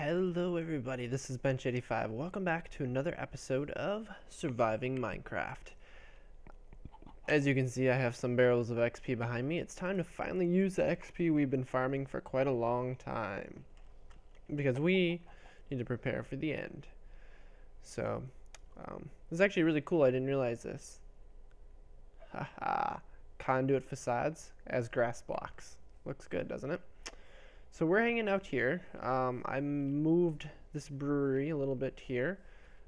Hello everybody, this is Bench85. Welcome back to another episode of Surviving Minecraft. As you can see, I have some barrels of XP behind me. It's time to finally use the XP we've been farming for quite a long time, because we need to prepare for the end. So, this is actually really cool. I didn't realize this. Haha, conduit facades as grass blocks. Looks good, doesn't it? So we're hanging out here. I moved this brewery a little bit here.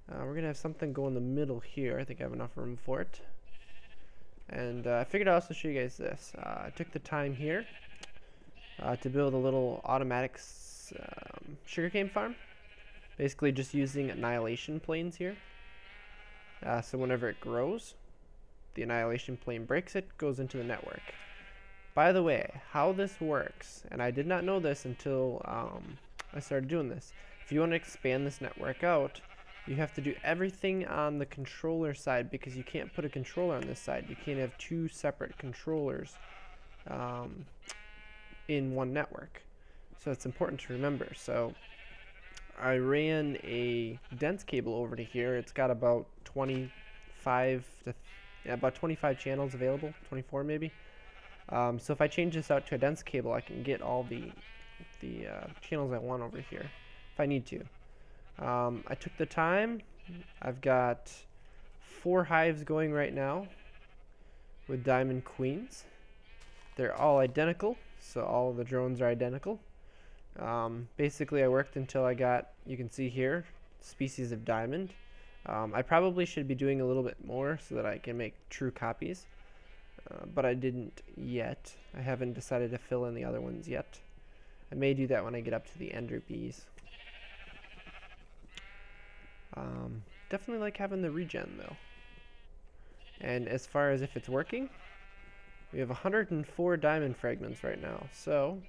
We're gonna have something go in the middle here. I think I have enough room for it. And I figured I'd also show you guys this. I took the time here to build a little automatic sugarcane farm. Basically just using annihilation planes here. So whenever it grows, the annihilation plane breaks it, goes into the network. By the way, how this works, and I did not know this until I started doing this. If you want to expand this network out, you have to do everything on the controller side, because you can't put a controller on this side. You can't have two separate controllers in one network. So it's important to remember. So I ran a dense cable over to here. It's got about 25 channels available, 24 maybe. So if I change this out to a dense cable, I can get all the channels I want over here if I need to. I took the time. I've got 4 hives going right now with diamond queens. They're all identical, so all of the drones are identical. Basically, I worked until I got, you can see here, species of diamond. I probably should be doing a little bit more so that I can make true copies. But I didn't yet. I haven't decided to fill in the other ones yet. I may do that when I get up to the ender bees. Definitely like having the regen though. And as far as if it's working, we have 104 diamond fragments right now. So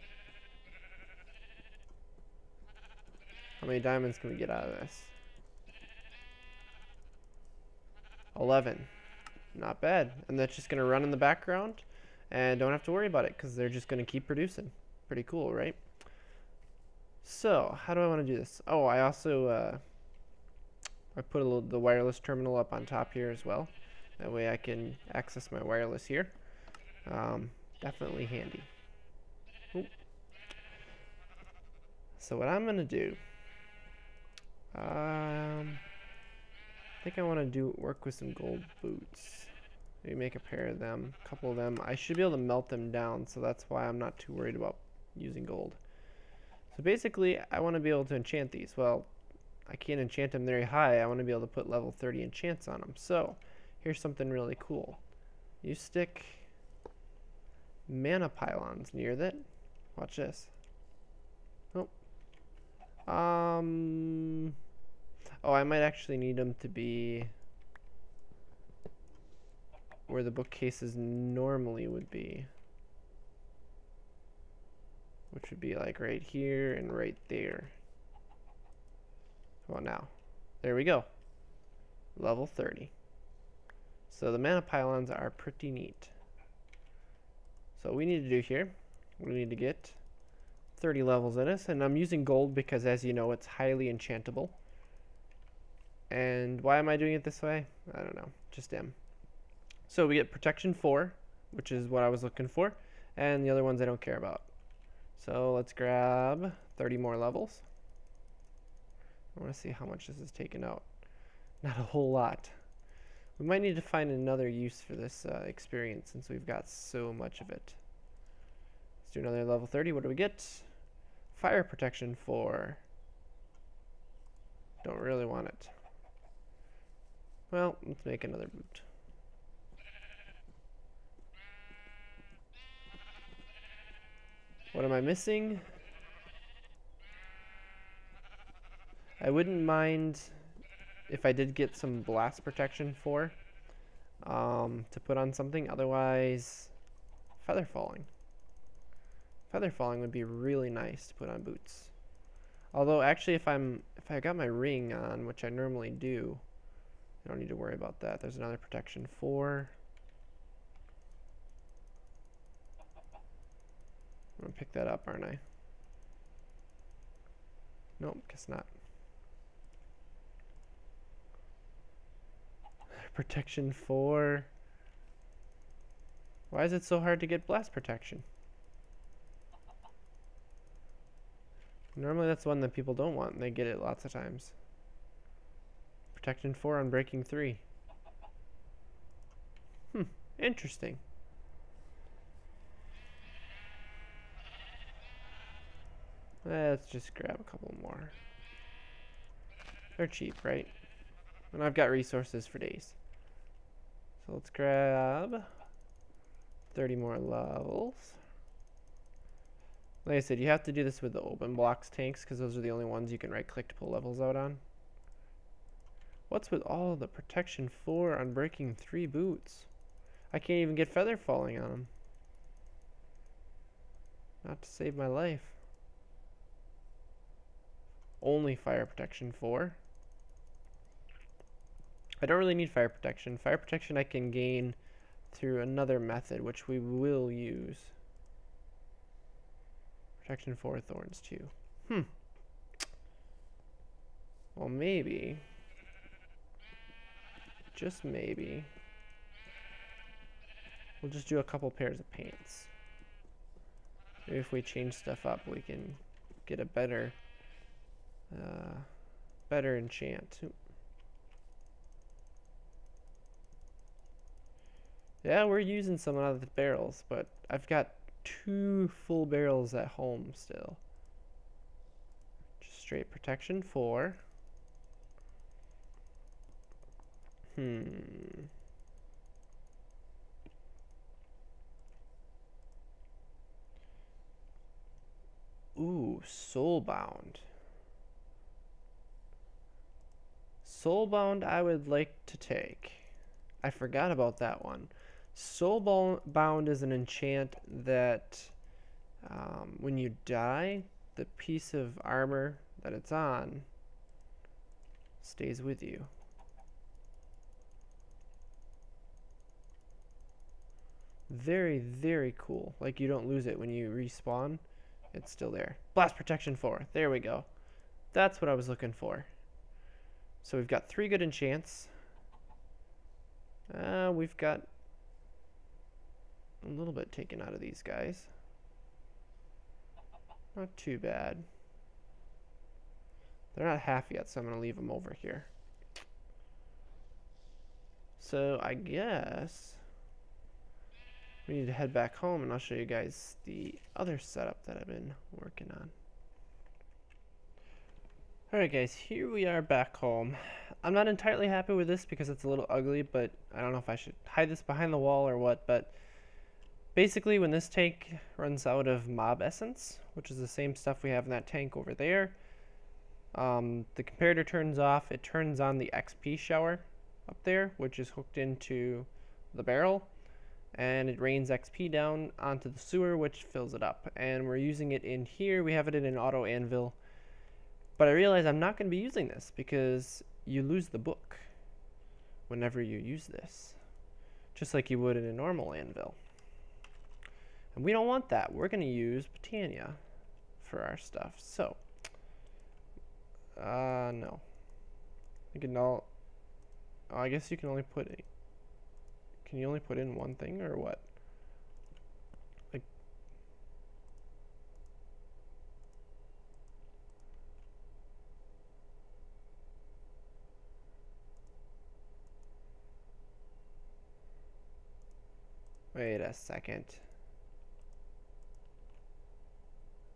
how many diamonds can we get out of this? 11. Not bad. And that's just going to run in the background and don't have to worry about it because they're just going to keep producing. Pretty cool, right? So, how do I want to do this? Oh, I also I put the wireless terminal up on top here as well. That way I can access my wireless here. Definitely handy. Ooh. So what I'm going to do, I think I want to work with some gold boots. Maybe make a pair of them, a couple of them. I should be able to melt them down, so that's why I'm not too worried about using gold. So basically, I want to be able to enchant these. Well, I can't enchant them very high. I want to be able to put level 30 enchants on them. So here's something really cool. You stick mana pylons near that. Watch this. Oh. Oh, I might actually need them to be where the bookcases normally would be, which would be like right here and right there. Well, now, there we go. Level 30. So the mana pylons are pretty neat. So what we need to do here, we need to get 30 levels in us, and I'm using gold because, as you know, it's highly enchantable. And why am I doing it this way? I don't know, just am. So we get protection 4, which is what I was looking for, and the other ones I don't care about. So let's grab 30 more levels. I want to see how much this is taken out. Not a whole lot. We might need to find another use for this experience since we've got so much of it. Let's do another level 30. What do we get? Fire protection 4. Don't really want it. Well, let's make another boot. What am I missing? I wouldn't mind if I did get some blast protection 4 to put on something. Otherwise, feather falling. Feather falling would be really nice to put on boots. Although actually, if I got my ring on, which I normally do, I don't need to worry about that. There's another protection 4. I'm gonna pick that up, aren't I? Nope, guess not. Protection 4. Why is it so hard to get blast protection? Normally that's one that people don't want and they get it lots of times. Protection 4 on breaking 3. Interesting. Let's just grab a couple more. They're cheap, right? And I've got resources for days. So let's grab 30 more levels. Like I said, you have to do this with the open blocks tanks because those are the only ones you can right click to pull levels out on. What's with all the protection 4 on breaking 3 boots? I can't even get feather falling on them. Not to save my life. Only fire protection 4. I don't really need fire protection. Fire protection I can gain through another method, which we will use. Protection 4 thorns 2. Well, maybe. Just maybe. We'll just do a couple pairs of pants. Maybe if we change stuff up, we can get a better enchant. Yeah, we're using some out of the barrels, but I've got 2 full barrels at home still. Just straight protection 4. Ooh, soulbound. Soulbound I would like to take. I forgot about that one. Soulbound is an enchant that when you die, the piece of armor that it's on stays with you. Very, very cool. Like you don't lose it when you respawn. It's still there. Blast protection 4. There we go. That's what I was looking for. So we've got 3 good enchants. We've got a little bit taken out of these guys. Not too bad. They're not half yet, so I'm going to leave them over here. So I guess we need to head back home and I'll show you guys the other setup that I've been working on. Alright guys, here we are back home. I'm not entirely happy with this because it's a little ugly, but I don't know if I should hide this behind the wall or what, but basically when this tank runs out of mob essence, which is the same stuff we have in that tank over there, the comparator turns off. It turns on the XP shower up there, which is hooked into the barrel, and it rains XP down onto the sewer, which fills it up. And we're using it in here. We have it in an auto anvil. But I realize I'm not going to be using this because you lose the book whenever you use this, just like you would in a normal anvil. And we don't want that. We're going to use Botania for our stuff. So, no. You can all. Oh, I guess you can only put. Can you only put in one thing or what? Like. Wait a second.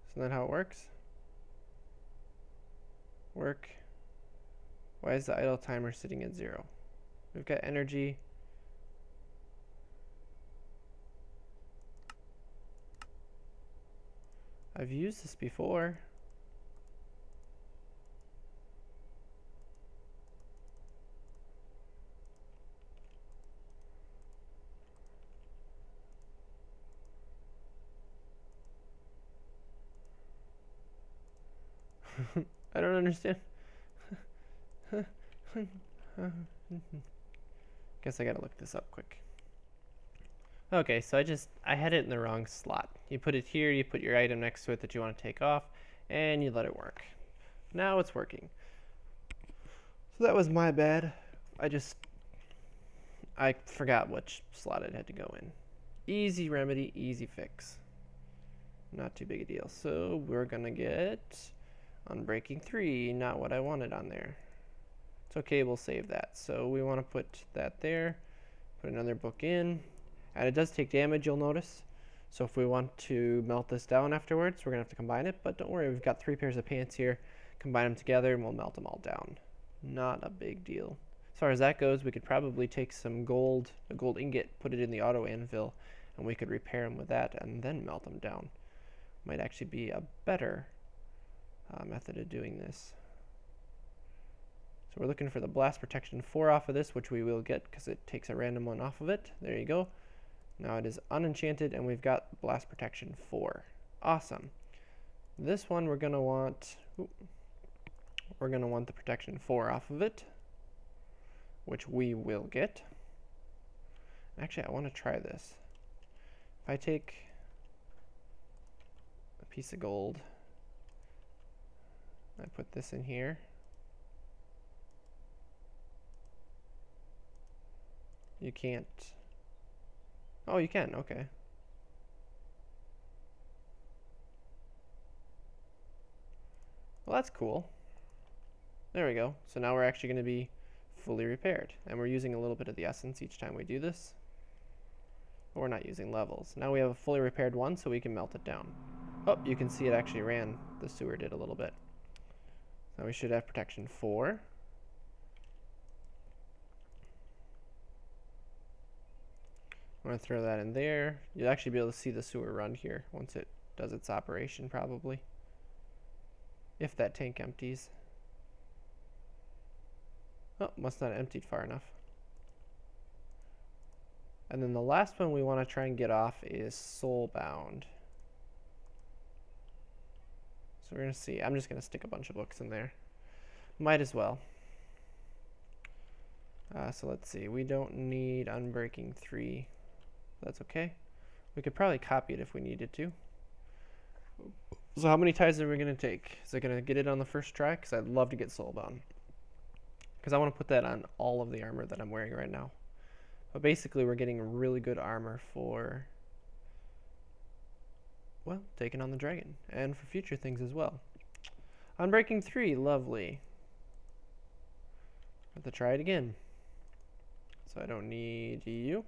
Isn't that how it works? Work. Why is the idle timer sitting at 0? We've got energy. I've used this before. I don't understand. Guess I gotta look this up quick. Okay, so I had it in the wrong slot. You put it here, you put your item next to it that you want to take off, and you let it work. Now it's working. So that was my bad. I forgot which slot it had to go in. Easy remedy, easy fix. Not too big a deal. So we're gonna get Unbreaking 3, not what I wanted on there. It's okay, we'll save that. So we want to put that there, put another book in, and it does take damage, you'll notice. So if we want to melt this down afterwards, we're gonna have to combine it, but don't worry, we've got 3 pairs of pants here. Combine them together and we'll melt them all down. Not a big deal. As far as that goes, we could probably take some gold, a gold ingot, put it in the auto anvil, and we could repair them with that and then melt them down. Might actually be a better method of doing this. So we're looking for the blast protection 4 off of this, which we will get because it takes a random one off of it. There you go. Now it is unenchanted and we've got blast protection 4. Awesome. This one we're going to want the protection 4 off of it, which we will get. Actually, I want to try this. If I take a piece of gold, I put this in here. You can't. Oh, you can. Okay. Well, that's cool. There we go. So now we're actually going to be fully repaired. And we're using a little bit of the essence each time we do this. But we're not using levels. Now we have a fully repaired one, so we can melt it down. Oh, you can see it actually ran. The sewer did a little bit. Now we should have protection 4. I'm going to throw that in there. You'll actually be able to see the sewer run here once it does its operation, probably. If that tank empties. Oh, must not have emptied far enough. And then the last one we want to try and get off is Soulbound. So we're going to see. I'm just going to stick a bunch of books in there. Might as well. So let's see. We don't need Unbreaking 3. That's okay. We could probably copy it if we needed to. So how many tries are we going to take? Is it going to get it on the first try? Because I'd love to get Soulbound. Because I want to put that on all of the armor that I'm wearing right now. But basically we're getting really good armor for, well, taking on the dragon. And for future things as well. Unbreaking 3, lovely. Have to try it again. So I don't need you.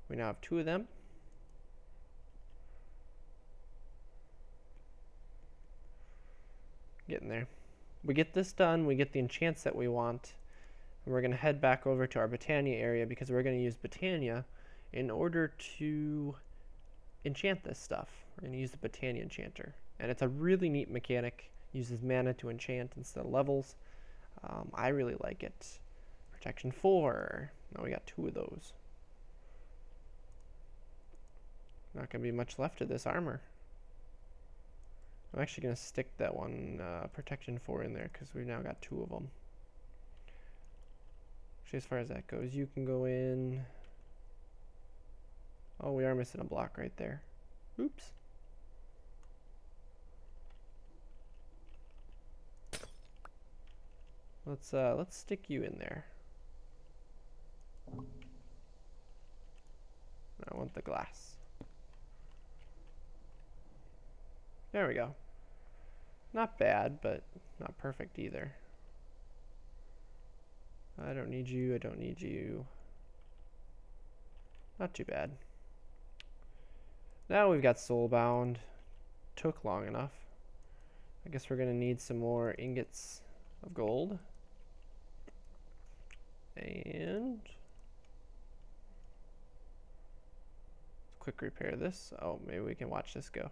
We now have 2 of them. Getting there. We get this done, we get the enchants that we want, and we're going to head back over to our Botania area because we're going to use Botania in order to enchant this stuff. We're going to use the Botania enchanter. And it's a really neat mechanic. Uses mana to enchant instead of levels. I really like it. Protection 4. Now we got 2 of those. Not going to be much left of this armor. I'm actually going to stick that one protection 4 in there because we've now got 2 of them. Actually, as far as that goes, you can go in. Oh, we are missing a block right there. Oops. Let's stick you in there. I want the glass. There we go. Not bad, but not perfect either. I don't need you, I don't need you. Not too bad. Now we've got Soulbound. Took long enough. I guess we're going to need some more ingots of gold. And quick repair this. Oh, maybe we can watch this go.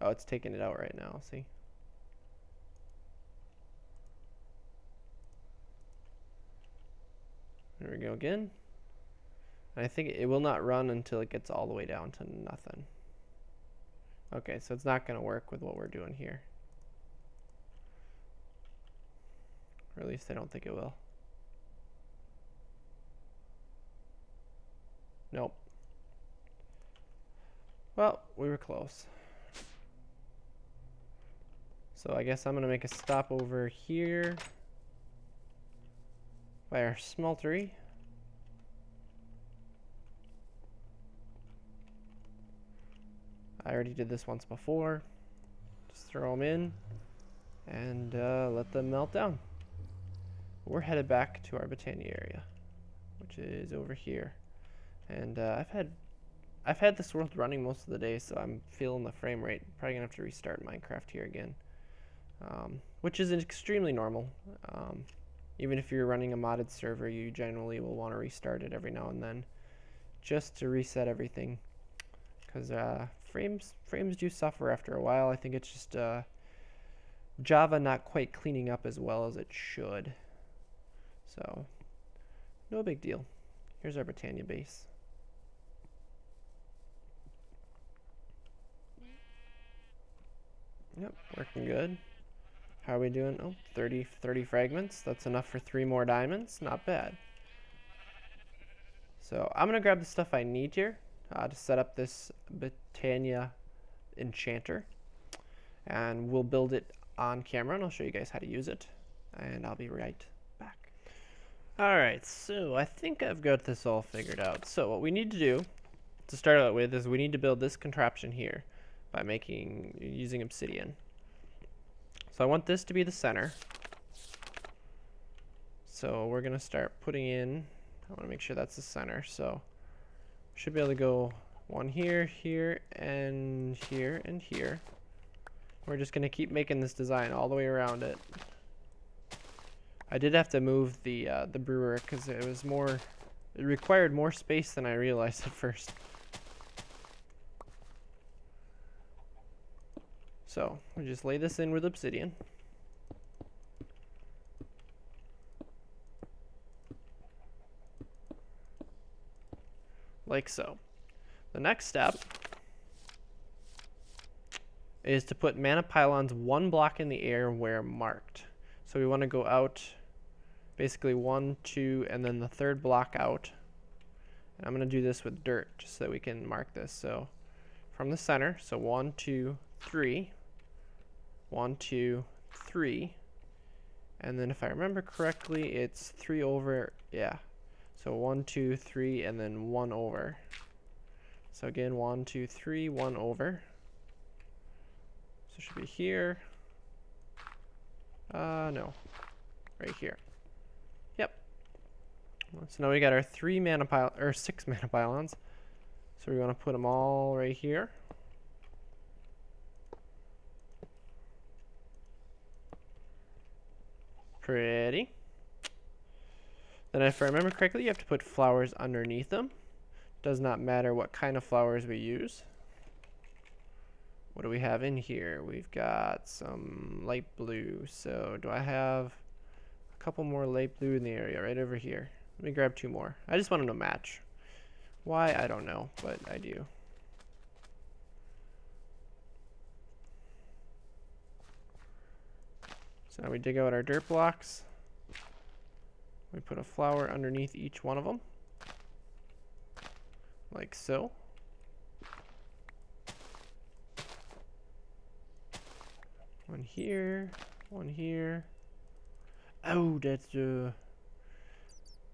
Oh, it's taking it out right now, see? There we go again. And I think it will not run until it gets all the way down to nothing. Okay, so it's not going to work with what we're doing here. Or at least I don't think it will. Nope. Well, we were close. So I guess I'm gonna make a stop over here by our smeltery. I already did this once before. Just throw them in and let them melt down. We're headed back to our Botania area, which is over here. And I've had this world running most of the day, so I'm feeling the frame rate. Probably gonna have to restart Minecraft here again, which is extremely normal. Even if you're running a modded server, you generally will want to restart it every now and then, just to reset everything. Because frames do suffer after a while. I think it's just Java not quite cleaning up as well as it should. So, no big deal. Here's our Botania base. Yep, working good. How are we doing? Oh, 30 fragments. That's enough for 3 more diamonds. Not bad. So I'm going to grab the stuff I need here to set up this Botania enchanter. And we'll build it on camera, and I'll show you guys how to use it. And I'll be right back. Alright, so I think I've got this all figured out. So what we need to do to start out with is we need to build this contraption here by using obsidian. So I want this to be the center. So we're going to start putting in, I want to make sure that's the center. So should be able to go one here, here, and here, and here. We're just going to keep making this design all the way around it. I did have to move the brewer because it required more space than I realized at first. So we just lay this in with obsidian. Like so. The next step is to put mana pylons 1 block in the air where marked. So we want to go out basically 1, 2, and then the 3rd block out. And I'm going to do this with dirt just so that we can mark this. So from the center, so 1, 2, 3. 1, 2, 3. And then if I remember correctly, it's 3 over, yeah. So 1, 2, 3, and then 1 over. So again, 1, 2, 3, 1 over. So it should be here. No. Right here. Yep. So now we got our 6 mana pylons. So we want to put them all right here. Pretty. Then if I remember correctly, you have to put flowers underneath them. Does not matter what kind of flowers we use. What do we have in here? We've got some light blue. So do I have a couple more light blue in the area right over here? Let me grab 2 more. I just want them to match. Why? I don't know, but I do. So now we dig out our dirt blocks. We put a flower underneath each one of them. Like so. One here, one here. Oh, that's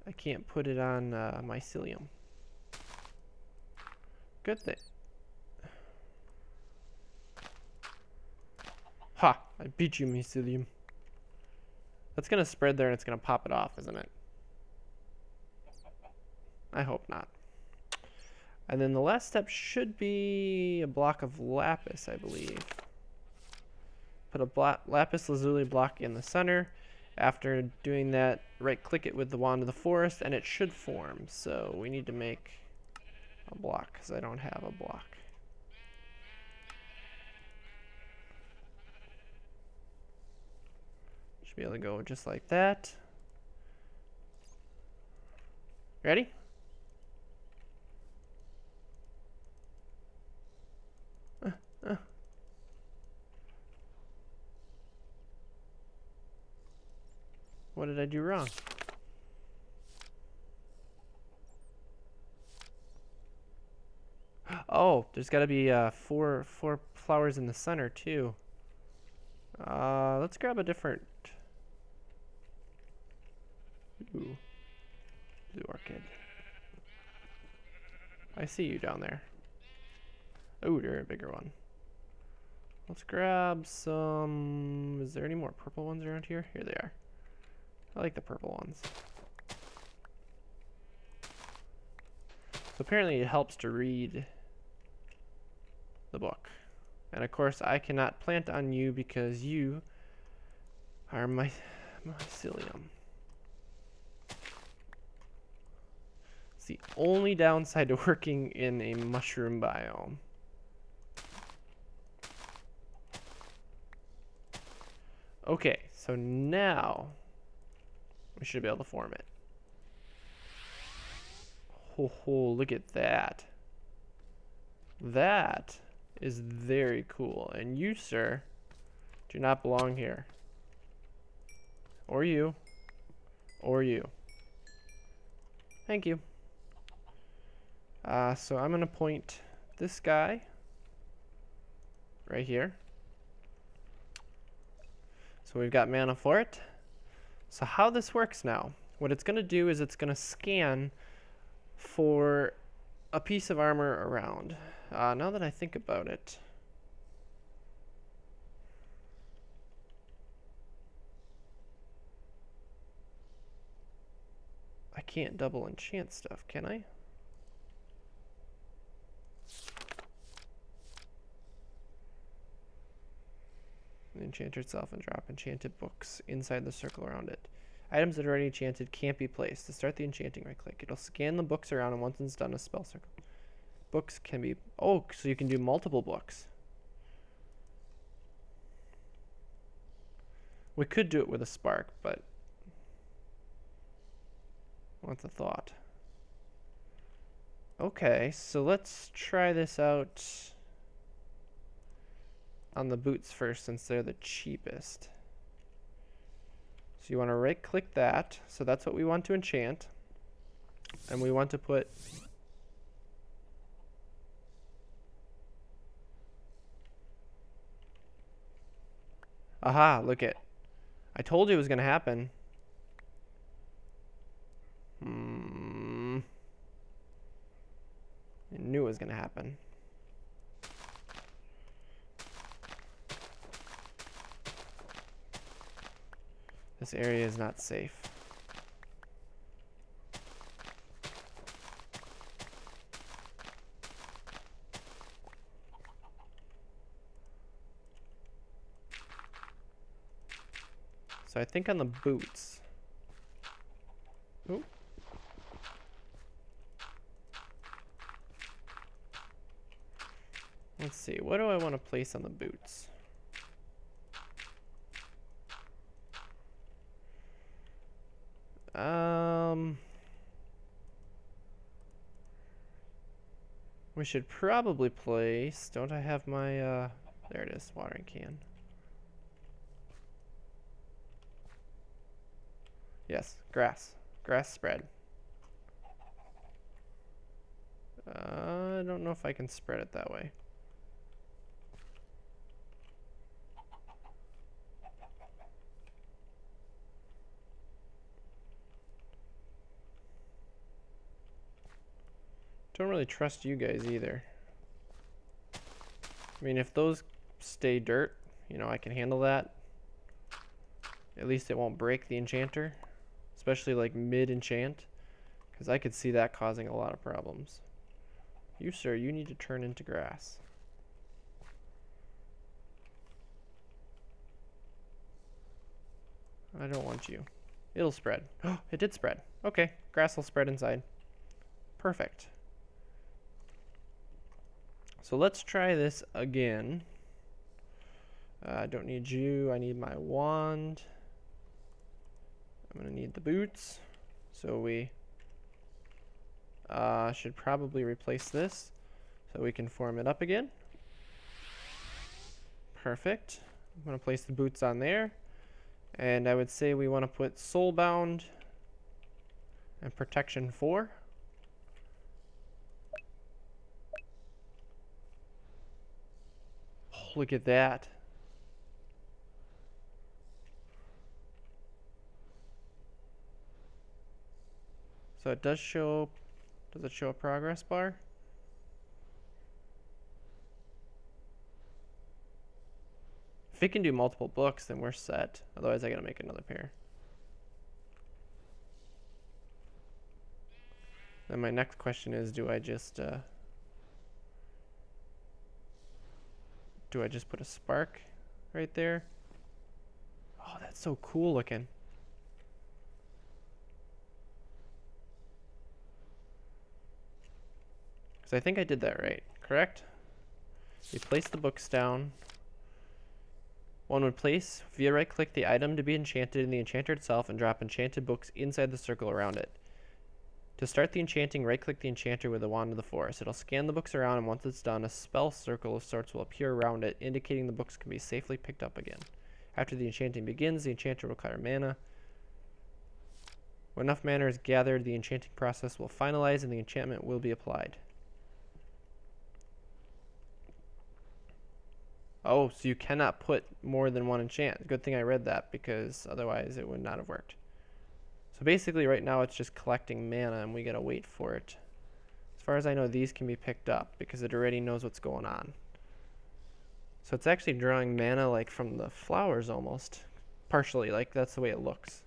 I can't put it on mycelium. Good thing. Ha! I beat you, mycelium. That's gonna spread there and it's gonna pop it off, isn't it? I hope not. And then the last step should be a block of lapis, I believe. Put a lapis lazuli block in the center. After doing that, right click it with the wand of the forest and it should form. So we need to make a block because I don't have a block. Should be able to go just like that. Ready? What did I do wrong? Oh, there's got to be four flowers in the center too. Let's grab a different... Ooh. Blue orchid. I see you down there. Oh, you're a bigger one. Let's grab some... Is there any more purple ones around here? Here they are. I like the purple ones. So apparently it helps to read the book. And of course I cannot plant on you because you are my mycelium. It's the only downside to working in a mushroom biome. Okay, so now we should be able to form it. Oh, look at that. That is very cool. And you, sir, do not belong here. Or you. Or you. Thank you. So I'm going to point this guy right here. So we've got mana for it. So how this works now, what it's going to do is it's going to scan for a piece of armor around. Now that I think about it, I can't double enchant stuff, can I? The enchanter itself and drop enchanted books inside the circle around it. Items that are already enchanted can't be placed. To start the enchanting, right click. It'll scan the books around, and once it's done, a spell circle. Books can be... Oh, so you can do multiple books. We could do it with a spark, but... What's a thought? Okay, so let's try this out on the boots first, since they're the cheapest. So you want to right click that. So that's what we want to enchant. And we want to put... Aha, look it. I told you it was going to happen. I knew it was going to happen. This area is not safe. So I think on the boots. Ooh. Let's see, what do I want to place on the boots? We should probably place, don't I have my, there it is, watering can. Yes, grass spread. I don't know if I can spread it that way. Don't really trust you guys either. I mean, if those stay dirt, you know, I can handle that. At least it won't break the enchanter, especially like mid-enchant, because I could see that causing a lot of problems. You, sir, you need to turn into grass. I don't want you. It'll spread. Oh, it did spread. Okay, grass will spread inside. Perfect. So let's try this again. I don't need you. I need my wand. I'm going to need the boots. So we should probably replace this so we can form it up again. Perfect. I'm going to place the boots on there. And I would say we want to put Soulbound and Protection 4. Look at that. So it does show, does it show a progress bar? If it can do multiple books, then we're set. Otherwise, I gotta make another pair. Then my next question is, do I just put a spark right there? Oh, that's so cool looking. Because I think I did that right, correct? You place the books down. One would place via right-click the item to be enchanted in the enchanter itself and drop enchanted books inside the circle around it. To start the enchanting, right-click the enchanter with the Wand of the Forest. It'll scan the books around, and once it's done, a spell circle of sorts will appear around it, indicating the books can be safely picked up again. After the enchanting begins, the enchanter will require mana. When enough mana is gathered, the enchanting process will finalize and the enchantment will be applied. Oh, so you cannot put more than one enchant. Good thing I read that, because otherwise it would not have worked. So basically right now it's just collecting mana and we gotta wait for it. As far as I know, these can be picked up because it already knows what's going on. So it's actually drawing mana like from the flowers almost. Partially, like that's the way it looks.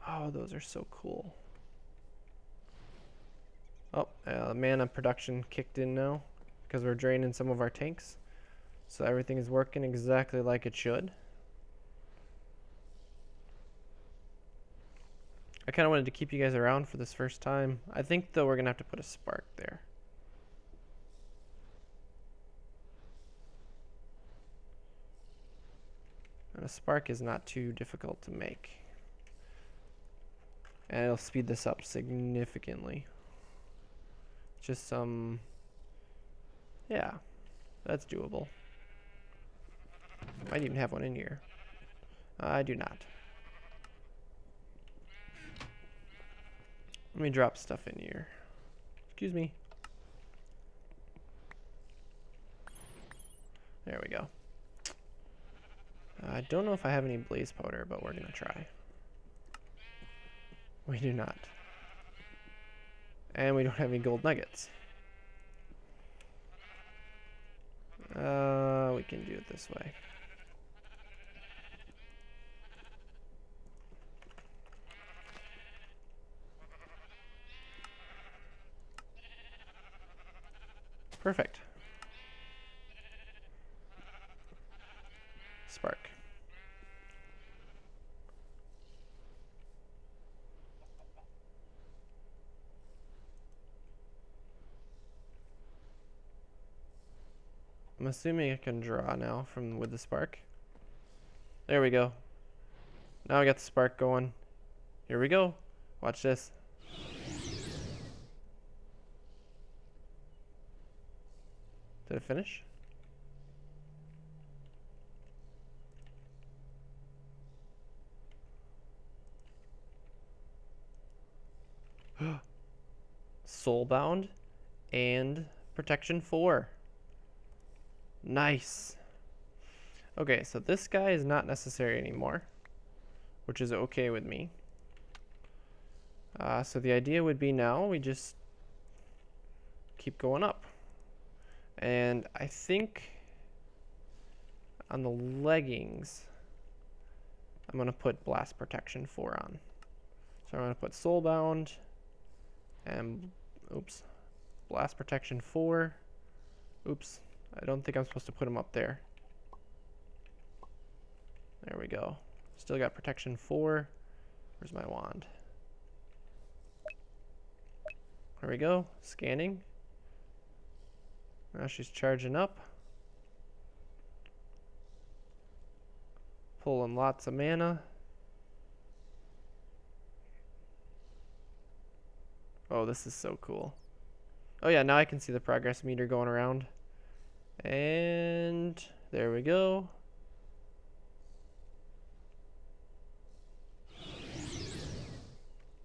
Oh, those are so cool. Oh, mana production kicked in now because we're draining some of our tanks. So everything is working exactly like it should. I kind of wanted to keep you guys around for this first time. I think though we're gonna have to put a spark there. And a spark is not too difficult to make. And it'll speed this up significantly. Just some, yeah, that's doable. Might even have one in here. I do not. Let me drop stuff in here. Excuse me. There we go. I don't know if I have any blaze powder, but we're gonna try. We do not. And we don't have any gold nuggets. We can do it this way. Perfect. Spark. I'm assuming I can draw now from with the spark. There we go. Now I got the spark going. Here we go. Watch this. Did it finish? Soulbound and protection 4. Nice. Okay, so this guy is not necessary anymore, which is okay with me. So the idea would be now we just keep going up. And I think on the leggings, I'm going to put Blast Protection 4 on. So I'm going to put Soulbound and, oops, Blast Protection 4. Oops, I don't think I'm supposed to put them up there. There we go. Still got Protection 4. Where's my wand? There we go, scanning. Now she's charging up. Pulling lots of mana. Oh, this is so cool. Oh yeah, now I can see the progress meter going around. And there we go.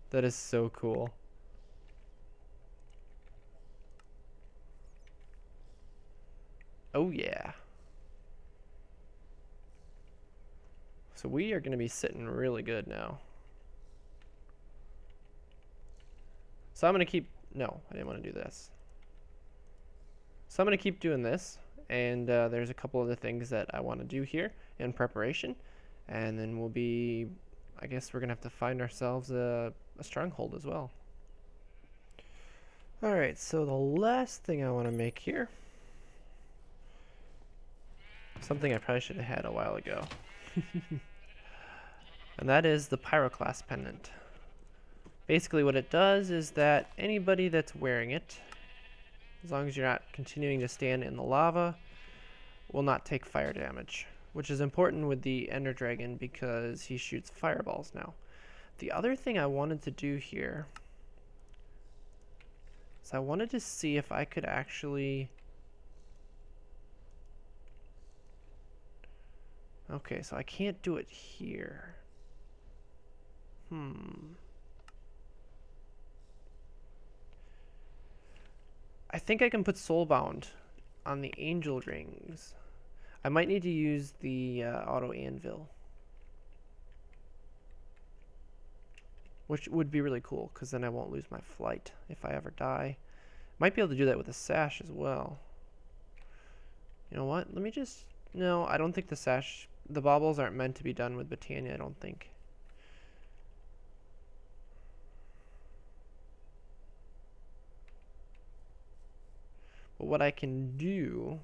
That is so cool. Oh yeah. So we are going to be sitting really good now. So I'm going to keep... No, I didn't want to do this. So I'm going to keep doing this. And there's a couple other things that I want to do here in preparation. And then we'll be... I guess we're going to have to find ourselves a stronghold as well. Alright, so the last thing I want to make here... Something I probably should have had a while ago. And that is the Pyroclast pendant. Basically what it does is that anybody that's wearing it, as long as you're not continuing to stand in the lava, will not take fire damage. Which is important with the Ender Dragon because he shoots fireballs now. The other thing I wanted to do here is I wanted to see if I could actually... Okay, so I can't do it here. I think I can put Soulbound on the angel rings. I might need to use the auto anvil, which would be really cool because then I won't lose my flight if I ever die. Might be able to do that with a sash as well. You know what? Let me just... No, I don't think the sash... The baubles aren't meant to be done with Botania, I don't think. But what I can do...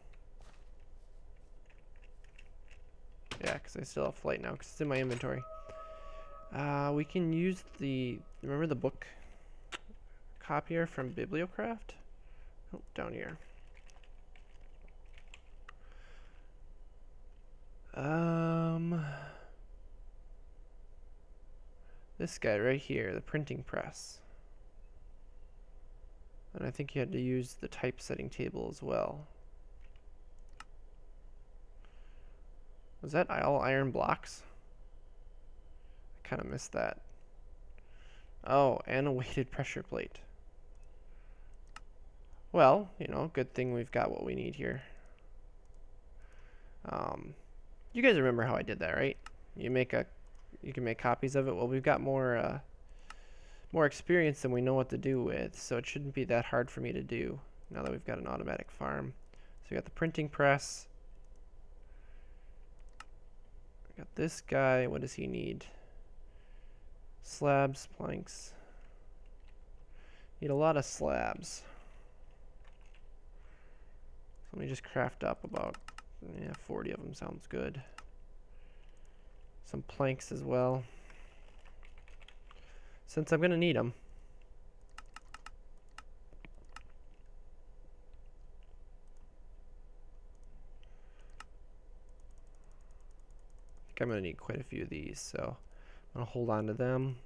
Yeah, because I still have flight now because it's in my inventory. We can use the... Remember the book copier from Bibliocraft? Oh, down here. This guy right here, the printing press. And I think you had to use the typesetting table as well. Was that all iron blocks? I kind of missed that. Oh, and a weighted pressure plate. Well, you know, good thing we've got what we need here. You guys remember how I did that, right? You can make copies of it. Well, we've got more experience than we know what to do with, so it shouldn't be that hard for me to do now that we've got an automatic farm. So we got the printing press. We got this guy. What does he need? Slabs, planks. Need a lot of slabs. So let me just craft up about 40 of them sounds good. Some planks as well, since I'm gonna need them. I think I'm gonna need quite a few of these, so I'm gonna hold on to them.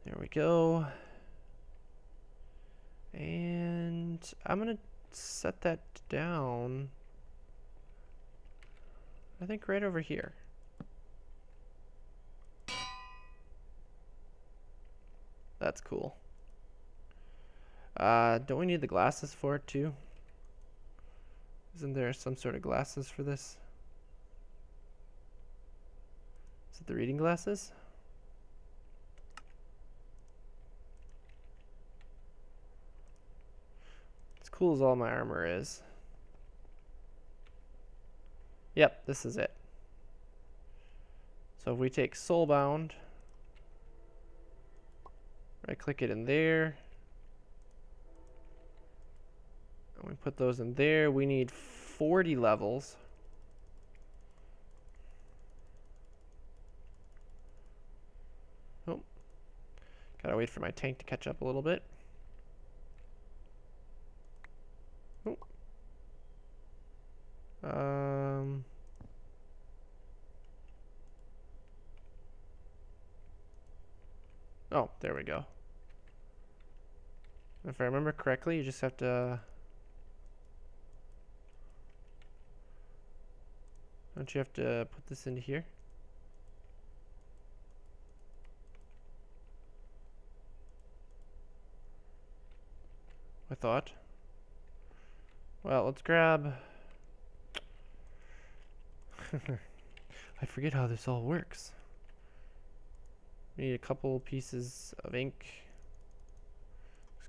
There we go. And I'm gonna set that down, I think right over here. That's cool. Don't we need the glasses for it too? Isn't there some sort of glasses for this? Is it the reading glasses? As cool as all my armor is. Yep, this is it. So if we take Soulbound, right click it in there, and we put those in there, we need 40 levels. Oh, gotta wait for my tank to catch up a little bit. Oh. Oh, there we go. If I remember correctly, you just have to... Don't you have to put this into here? I thought. Well, let's grab... I forget how this all works. We need a couple pieces of ink.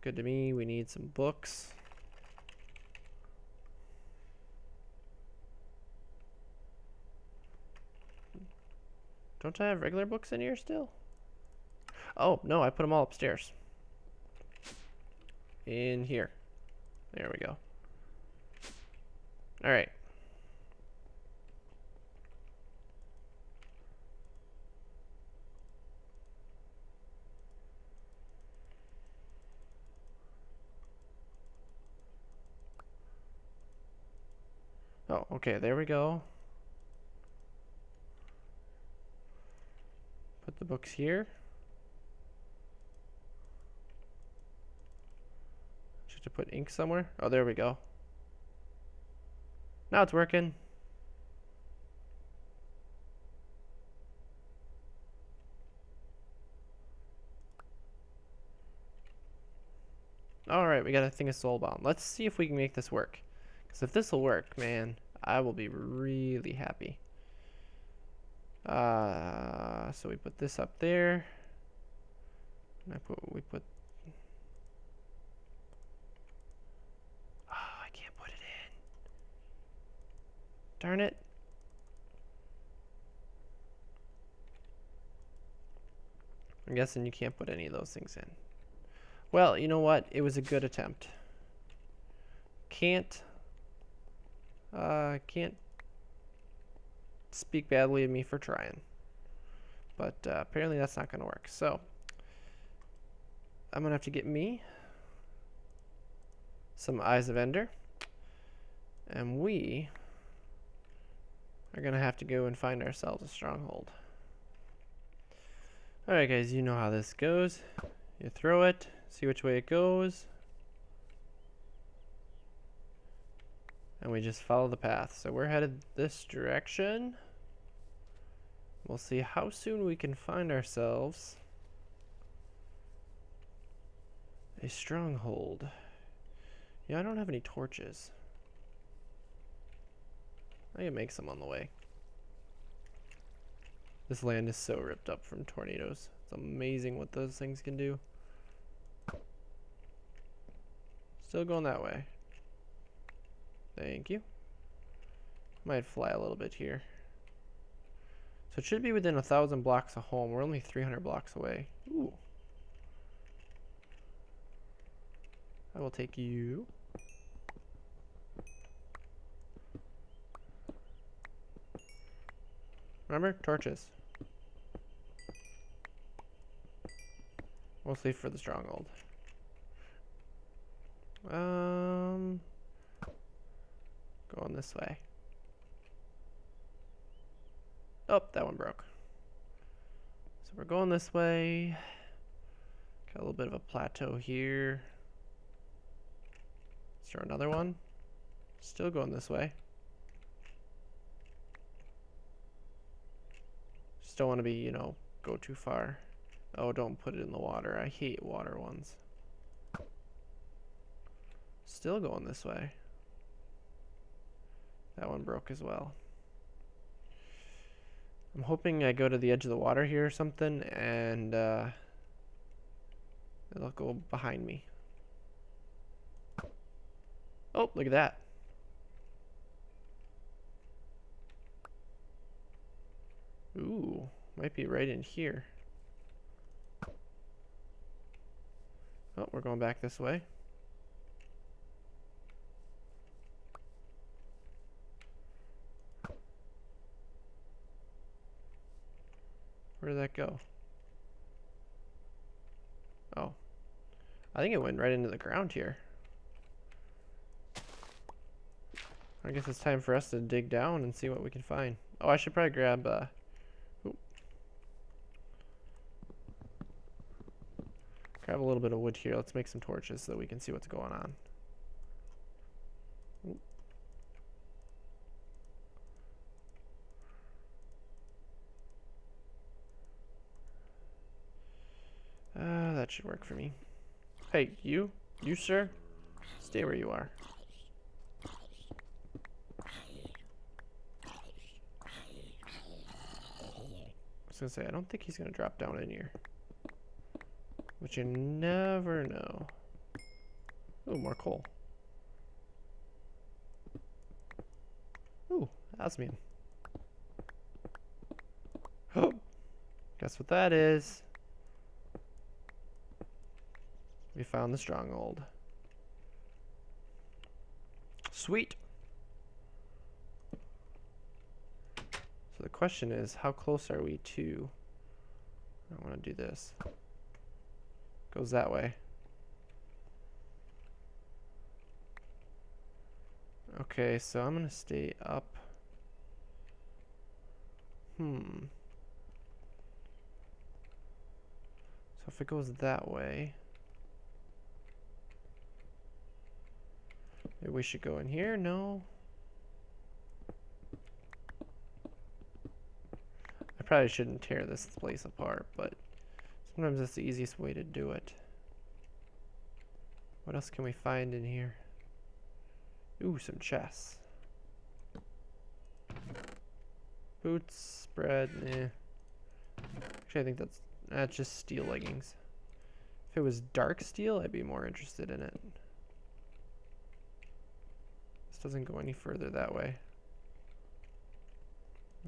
good to me. We need some books. Don't I have regular books in here still? Oh, no, I put them all upstairs. In here. There we go. All right. Oh, okay, there we go. Put the books here. Just to put ink somewhere. Oh, there we go. Now it's working. Alright, we got a thing of soulbound. Let's see if we can make this work. Because if this will work, man, I will be really happy. So we put this up there. And we put... Oh, I can't put it in. Darn it. I'm guessing you can't put any of those things in. Well, you know what? It was a good attempt. Can't speak badly of me for trying. But apparently that's not going to work. So I'm going to have to get me some Eyes of Ender. And we are going to have to go and find ourselves a stronghold. Alright guys, you know how this goes. You throw it, see which way it goes. And we just follow the path. So we're headed this direction. We'll see how soon we can find ourselves a stronghold. Yeah, I don't have any torches. I can make some on the way. This land is so ripped up from tornadoes. It's amazing what those things can do. Still going that way. Thank you. Might fly a little bit here. So it should be within 1,000 blocks of home. We're only 300 blocks away. Ooh. I will take you. Remember? Torches. Mostly for the stronghold. Going this way. Oh, that one broke. So we're going this way. Got a little bit of a plateau here. Is there another one? Still going this way. Just don't want to be, you know, go too far. Oh, don't put it in the water. I hate water ones. Still going this way. That one broke as well. I'm hoping I go to the edge of the water here or something and it'll go behind me. Oh, look at that. Ooh, might be right in here. Oh, we're going back this way. Where did that go? Oh. I think it went right into the ground here. I guess it's time for us to dig down and see what we can find. Oh, I should probably grab grab a little bit of wood here. Let's make some torches so that we can see what's going on. That should work for me. Hey, you sir, stay where you are. I was gonna say, I don't think he's gonna drop down in here. But you never know. Ooh, more coal. Ooh, osmium. Oh, guess what that is? We found the stronghold. Sweet. So the question is, how close are we to... I want to do this. Goes that way. Okay, so I'm going to stay up. So if it goes that way, maybe we should go in here? No. I probably shouldn't tear this place apart, but sometimes that's the easiest way to do it. What else can we find in here? Ooh, some chests. Boots, bread, eh. Actually, I think that's just steel leggings. If it was dark steel, I'd be more interested in it. This doesn't go any further that way.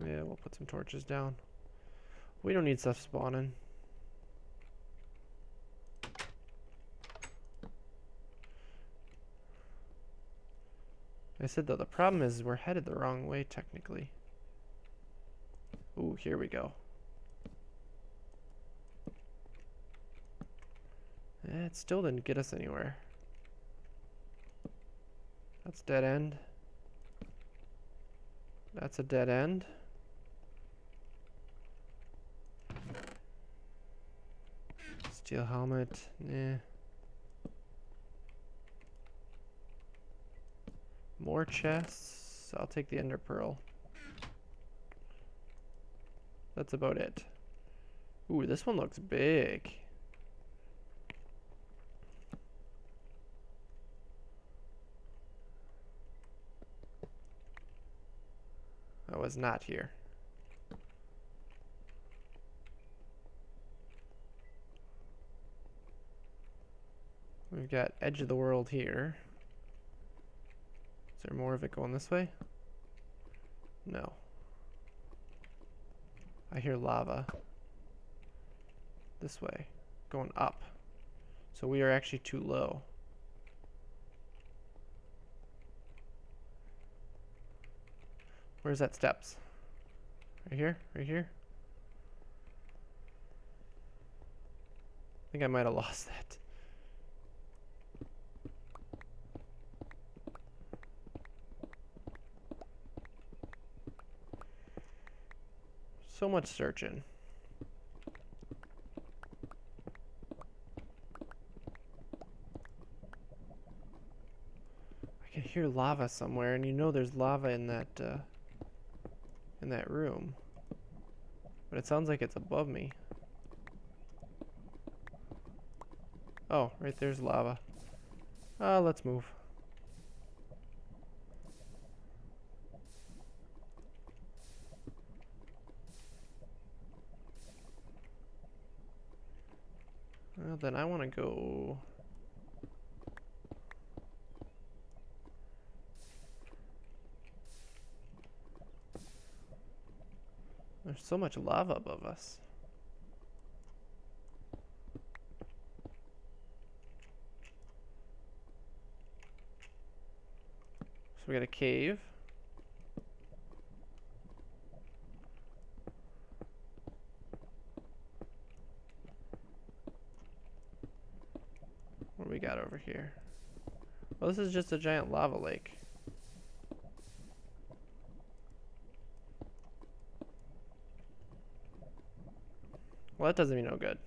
Yeah, we'll put some torches down. We don't need stuff spawning. I said though, the problem is we're headed the wrong way technically. Ooh, here we go. It still didn't get us anywhere. That's dead end. That's a dead end. Steel helmet, nah. More chests. I'll take the ender pearl. That's about it. Ooh, this one looks big. I was not here. We've got edge of the world here. Is there more of it going this way? No. I hear lava. This way. Going up. So we are actually too low. Where's that steps? Right here? Right here? I think I might have lost that. So much searching. I can hear lava somewhere, and you know there's lava in that room. But it sounds like it's above me. Oh, right there's lava. Let's move. Well, then I want to go... There's so much lava above us. So we got a cave. What do we got over here? Well, this is just a giant lava lake. Well, that doesn't mean no good.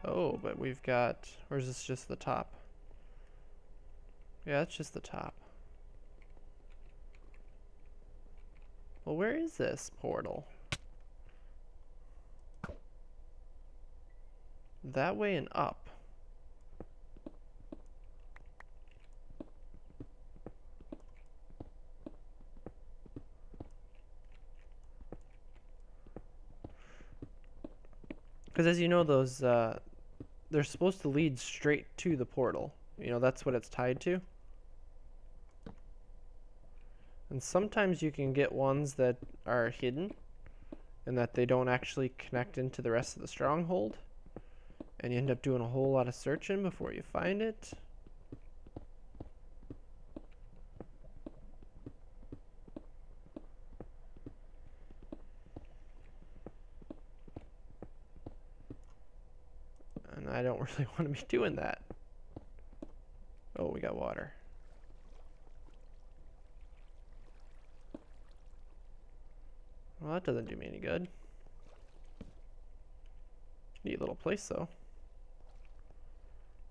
Oh, but we've got... Or is this just the top? Yeah, it's just the top. Well, where is this portal? That way and up. Because as you know, those they're supposed to lead straight to the portal. You know, that's what it's tied to. And sometimes you can get ones that are hidden and that they don't actually connect into the rest of the stronghold. And you end up doing a whole lot of searching before you find it. And I don't really want to be doing that. Oh, we got water. Well, that doesn't do me any good. Neat little place, though.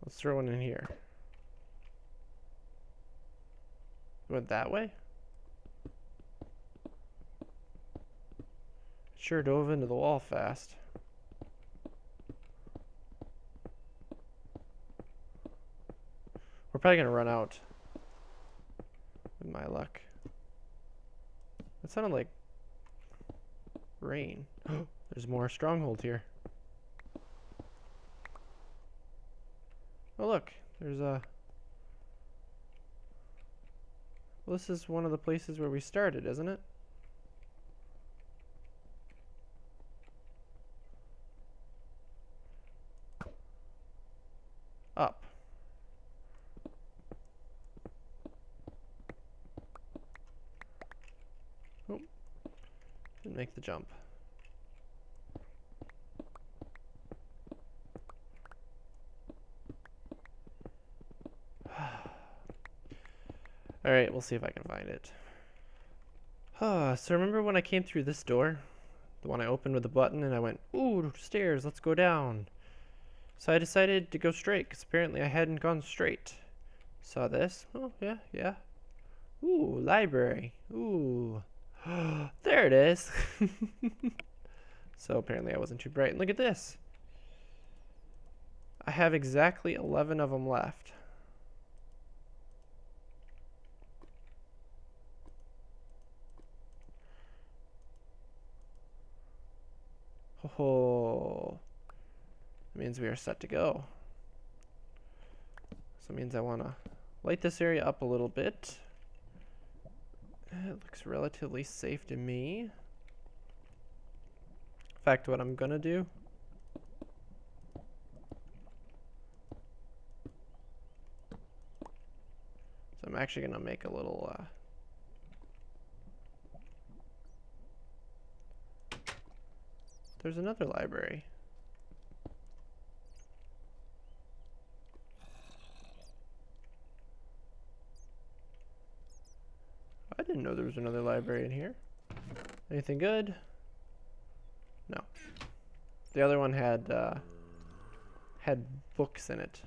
Let's throw one in here. Went that way? Sure dove into the wall fast. We're probably gonna run out with my luck. That sounded like rain. There's more stronghold here. Oh look, there's a... Well, this is one of the places where we started, isn't it? Up. Oh, didn't make the jump. Alright, we'll see if I can find it. So remember when I came through this door? The one I opened with a button and I went, ooh, stairs, let's go down. So I decided to go straight, because apparently I hadn't gone straight. Saw this. Oh, yeah, yeah. Ooh, library. Ooh. There it is. So apparently I wasn't too bright. And look at this. I have exactly 11 of them left. Oh, that means we are set to go. So it means I want to light this area up a little bit. It looks relatively safe to me. In fact, what I'm gonna do, so I'm actually gonna make a little there's another library. I didn't know there was another library in here. Anything good? No. The other one had books in it.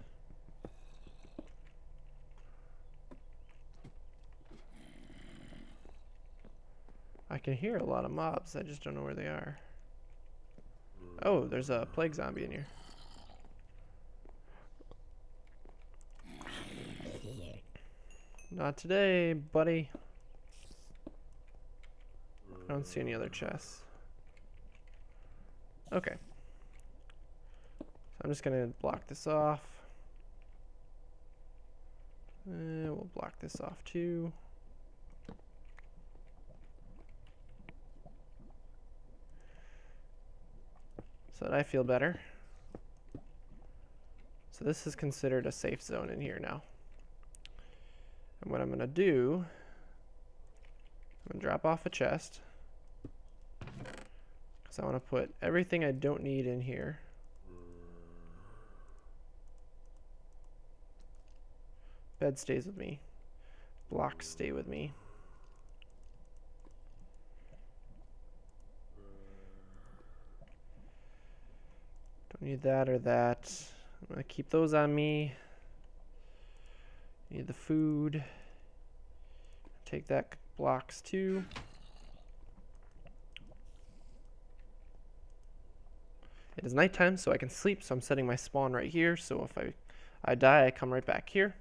I can hear a lot of mobs. I just don't know where they are. Oh, there's a plague zombie in here. Not today, buddy. I don't see any other chests. Okay. So I'm just gonna block this off. We'll block this off too. So that I feel better. So this is considered a safe zone in here now. And what I'm gonna do, I'm gonna drop off a chest. Because I want to put everything I don't need in here. Bed stays with me. Blocks stay with me. Don't need that or that. I'm going to keep those on me. Need the food. Take that blocks too. It is nighttime, so I can sleep, so I'm setting my spawn right here, so if I die, I come right back here.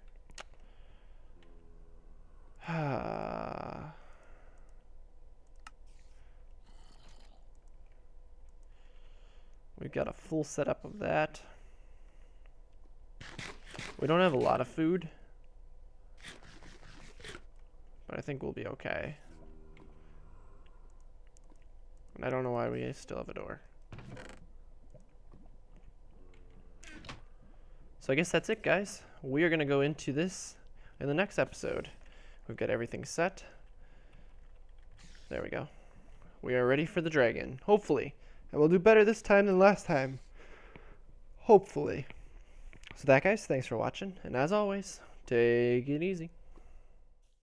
We've got a full setup of that. We don't have a lot of food, but I think we'll be okay. And I don't know why we still have a door. So I guess that's it, guys. We are going to go into this in the next episode. We've got everything set. There we go. We are ready for the dragon, hopefully. And we'll do better this time than last time. Hopefully. So that, guys, thanks for watching. And as always, take it easy.